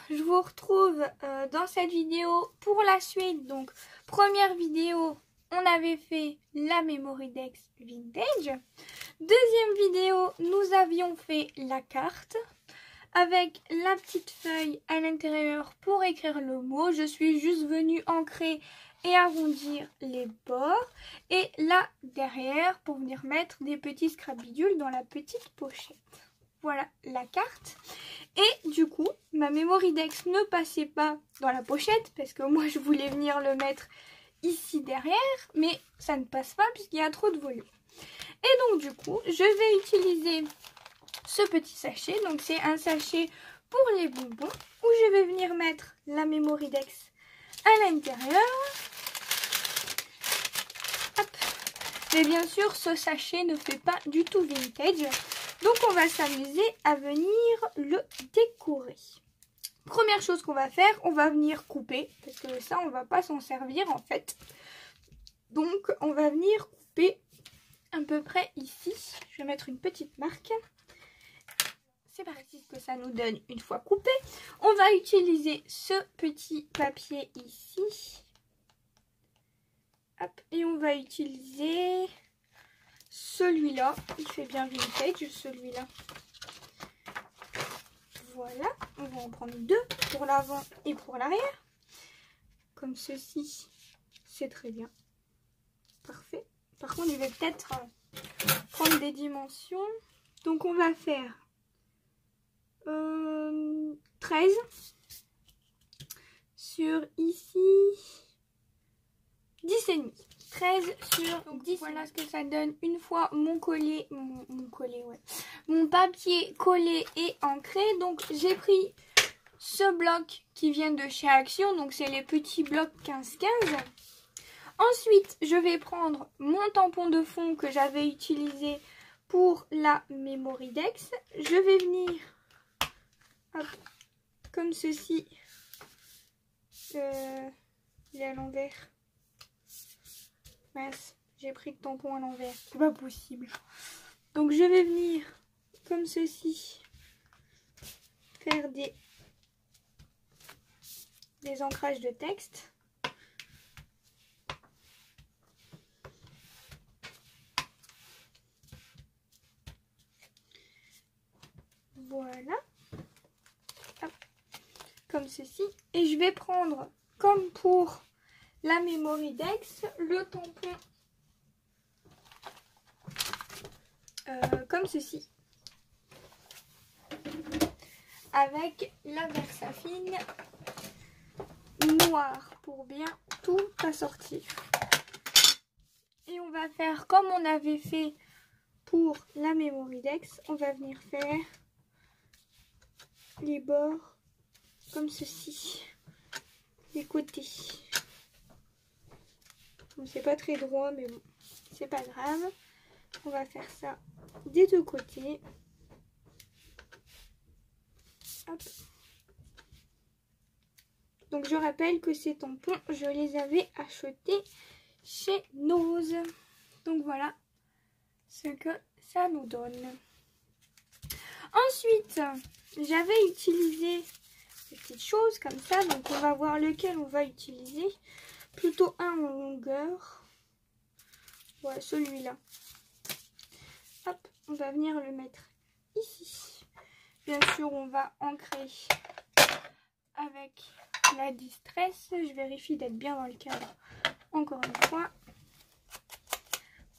je vous retrouve dans cette vidéo pour la suite. Donc, première vidéo, on avait fait la Memorydex Vintage. Deuxième vidéo, nous avions fait la carte avec la petite feuille à l'intérieur pour écrire le mot. Je suis juste venue ancrer et arrondir les bords. Et là, derrière, pour venir mettre des petits scrabidules dans la petite pochette. Voilà la carte. Et du coup, ma Memorydex ne passait pas dans la pochette parce que moi, je voulais venir le mettre ici derrière. Mais ça ne passe pas puisqu'il y a trop de volume. Et donc, du coup, je vais utiliser ce petit sachet. Donc, c'est un sachet pour les bonbons où je vais venir mettre la Memorydex à l'intérieur. Mais bien sûr, ce sachet ne fait pas du tout vintage. Donc, on va s'amuser à venir le décorer. Première chose qu'on va faire, on va venir couper. Parce que ça, on ne va pas s'en servir en fait. Donc, on va venir couper à peu près ici. Je vais mettre une petite marque. C'est parti ce que ça nous donne une fois coupé. On va utiliser ce petit papier ici. Hop, et on va utiliser celui-là. Il fait bien vintage celui-là. Voilà, on va en prendre deux pour l'avant et pour l'arrière. Comme ceci, c'est très bien. Parfait. Par contre, je vais peut-être prendre des dimensions. Donc, on va faire 13 sur ici 10,5. 13 sur 10. Voilà ce que ça donne une fois mon collet, mon papier collé et ancré. Donc j'ai pris ce bloc qui vient de chez Action, donc c'est les petits blocs 15-15. Ensuite, je vais prendre mon tampon de fond que j'avais utilisé pour la Memorydex. Je vais venir hop, comme ceci. Il est à l'envers. J'ai pris le tampon à l'envers, c'est pas possible. Donc je vais venir comme ceci faire des ancrages de texte. Voilà. Hop. Comme ceci. Et je vais prendre, comme pour la Memorydex, le tampon comme ceci, avec la Versafine noire pour bien tout assortir. Et on va faire comme on avait fait pour la Memorydex. On va venir faire les bords comme ceci, les côtés. C'est pas très droit, mais bon, c'est pas grave. On va faire ça des deux côtés. Hop. Donc je rappelle que ces tampons, je les avais achetés chez Nose. Donc voilà ce que ça nous donne. Ensuite, j'avais utilisé des petites choses comme ça. Donc on va voir lequel on va utiliser. Plutôt un en longueur. Voilà, celui-là. Hop, on va venir le mettre ici. Bien sûr, on va ancrer avec la Distress. Je vérifie d'être bien dans le cadre. Encore une fois.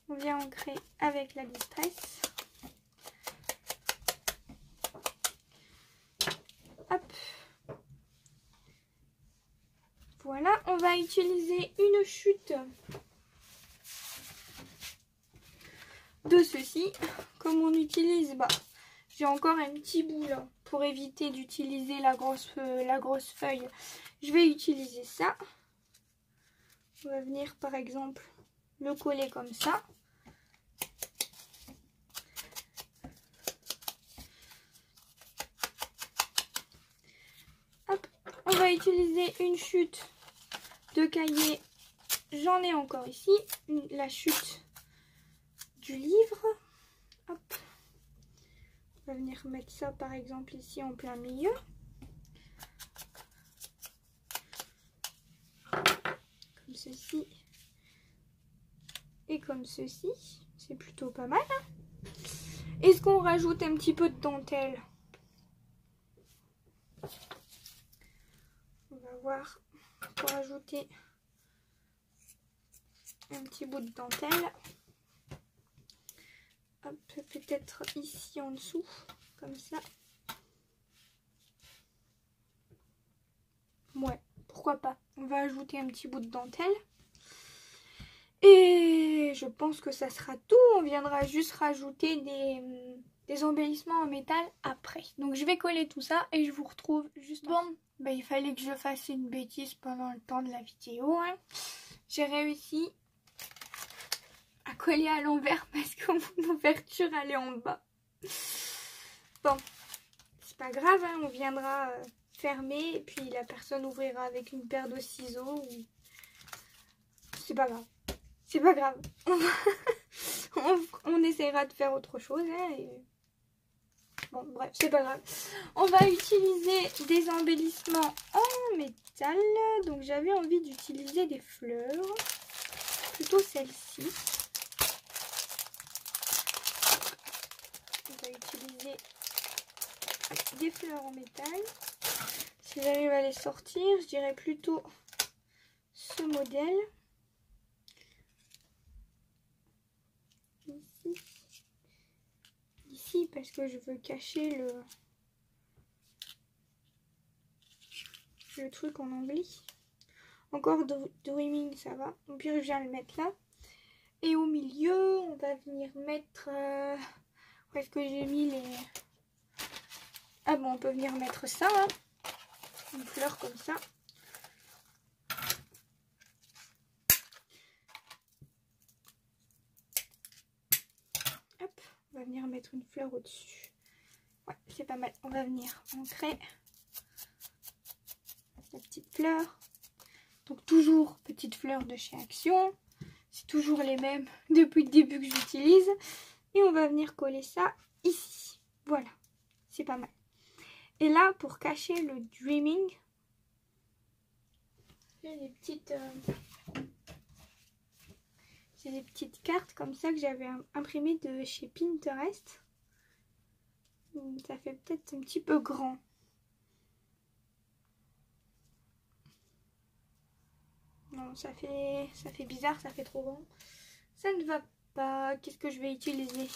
On vient ancrer avec la Distress. Hop. Voilà, on va utiliser une chute de ceci. Comme on utilise, j'ai encore un petit bout là pour éviter d'utiliser la grosse feuille. Je vais utiliser ça. On va venir par exemple le coller comme ça. Hop. On va utiliser une chute de cahier. J'en ai encore ici. La chute du livre. Hop. On va venir mettre ça par exemple ici en plein milieu. ceci et comme ceci. C'est plutôt pas mal, hein. Est-ce qu'on rajoute un petit peu de dentelle? On va voir pour rajouter un petit bout de dentelle. Hop, peut-être ici en dessous, comme ça. Ouais, pourquoi pas. On va ajouter un petit bout de dentelle. Et je pense que ça sera tout. On viendra juste rajouter des embellissements en métal après. Donc je vais coller tout ça et je vous retrouve juste. Bon, bah, il fallait que je fasse une bêtise pendant le temps de la vidéo, hein. J'ai réussi à coller à l'envers parce que mon ouverture elle est en bas. Bon, c'est pas grave, hein. On viendra fermer et puis la personne ouvrira avec une paire de ciseaux. Ou... c'est pas grave. C'est pas grave. On essaiera de faire autre chose, hein, et... bon, bref, c'est pas grave. On va utiliser des embellissements en métal. Donc j'avais envie d'utiliser des fleurs. Plutôt celle-ci. On va utiliser des fleurs en métal. Si j'arrive à les sortir, je dirais plutôt ce modèle. Ici, parce que je veux cacher le truc en anglais. Encore Dreaming, ça va. Au pire, je viens le mettre là. Et au milieu, on va venir mettre... où est-ce que j'ai mis les... ah bon, on peut venir mettre ça, hein. Une fleur comme ça. Hop, on va venir mettre une fleur au-dessus. Ouais, c'est pas mal. On va venir ancrer la petite fleur. Donc toujours petite fleur de chez Action. C'est toujours les mêmes depuis le début que j'utilise. Et on va venir coller ça ici. Voilà, c'est pas mal. Et là, pour cacher le Dreaming, j'ai des petites... j'ai des petites cartes comme ça que j'avais imprimées de chez Pinterest. Ça fait peut-être un petit peu grand. Non, ça fait bizarre, ça fait trop grand. Ça ne va pas. Qu'est-ce que je vais utiliser?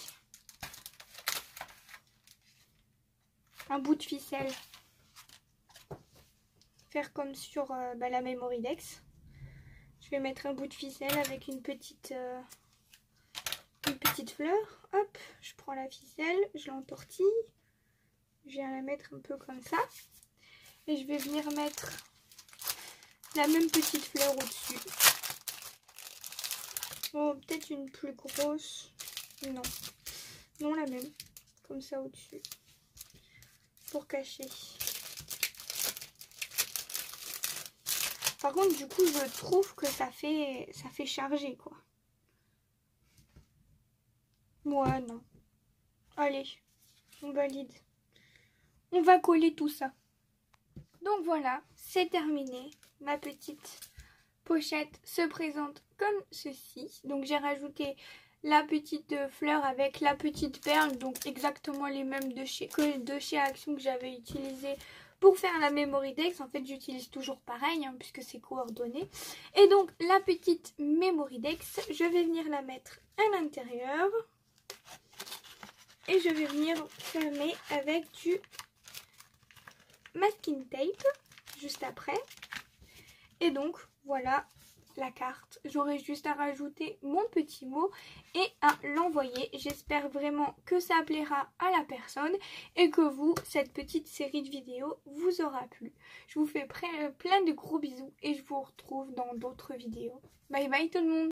Un bout de ficelle. Faire comme sur la Memoridex. Je vais mettre un bout de ficelle avec une petite fleur. Hop, je prends la ficelle, je l'entortille. Je viens la mettre un peu comme ça. Et je vais venir mettre la même petite fleur au-dessus. Oh, peut-être une plus grosse. Non. Non, la même. Comme ça au-dessus. Pour cacher. Par contre, du coup, je trouve que ça fait charger, quoi. Ouais, non. Allez, on valide. On va coller tout ça. Donc voilà, c'est terminé. Ma petite pochette se présente comme ceci. Donc j'ai rajouté la petite fleur avec la petite perle. Donc exactement les mêmes de chez Action que j'avais utilisé pour faire la Memoridex. En fait, j'utilise toujours pareil, hein, puisque c'est coordonné. Et donc la petite Memoridex, je vais venir la mettre à l'intérieur. Et je vais venir fermer avec du masking tape juste après. Et donc voilà la carte. J'aurai juste à rajouter mon petit mot et à l'envoyer. J'espère vraiment que ça plaira à la personne et que vous, cette petite série de vidéos vous aura plu. Je vous fais plein de gros bisous et je vous retrouve dans d'autres vidéos. Bye bye tout le monde.